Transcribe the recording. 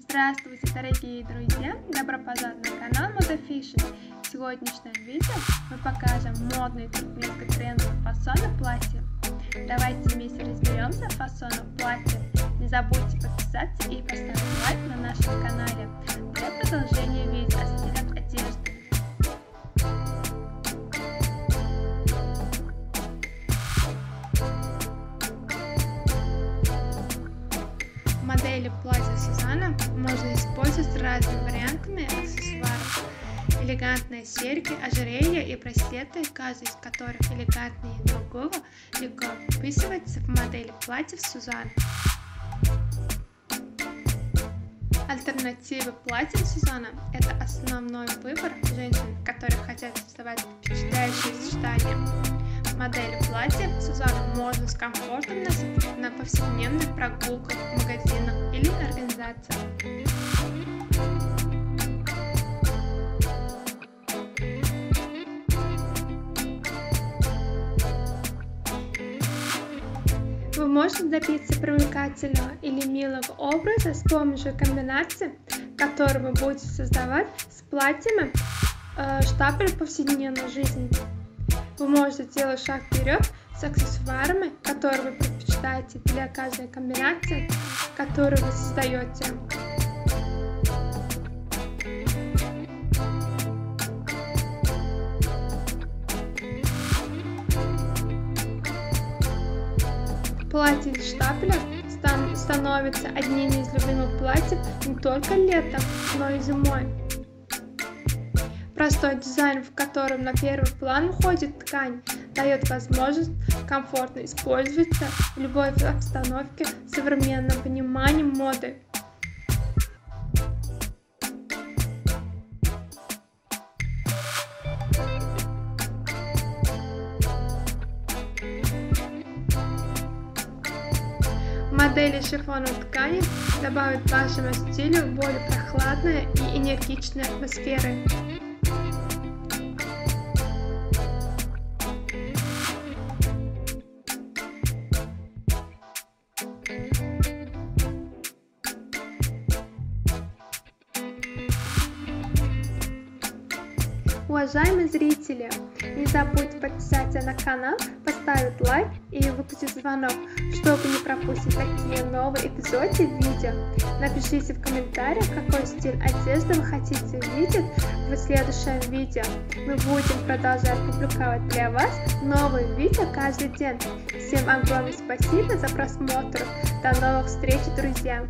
Здравствуйте, дорогие друзья! Добро пожаловать на канал Moda-Fashion. В сегодняшнем видео мы покажем модные туркменско-трендовые фасоны платья. Давайте вместе разберемся в фасонах платья. Не забудьте подписаться и поставить лайк на нашем канале для продолжения видео о стилях одежды. Модели платья Сюзанна можно использовать с разными вариантами аксессуаров. Элегантные серьги, ожерелья и браслеты, каждый из которых элегантнее другого, легко вписывается в модели платьев Сюзанна. Альтернатива платьям Сюзанна – это основной выбор женщин, которые хотят создавать впечатляющие сочетания. Модели платья Сюзанна можно с комфортом носить на повседневных прогулках, в магазинах или организациях. Вы можете добиться привлекательного или милого образа с помощью комбинаций, которые вы будете создавать с платьями штапеля повседневной жизни. Вы можете делать шаг вперед с аксессуарами, которые вы предпочитаете для каждой комбинации, которую вы создаете. Платье из штапеля становится одним из любимых платьев не только летом, но и зимой. Простой дизайн, в котором на первый план уходит ткань, дает возможность комфортно использоваться в любой обстановке с современным пониманием моды. Модели шифоновой ткани добавят вашему стилю более прохладной и энергичной атмосферы. Уважаемые зрители, не забудьте подписаться на канал, поставить лайк и выключить звонок, чтобы не пропустить такие новые эпизоды видео. Напишите в комментариях, какой стиль одежды вы хотите видеть в следующем видео. Мы будем продолжать публиковать для вас новые видео каждый день. Всем огромное спасибо за просмотр. До новых встреч, друзья!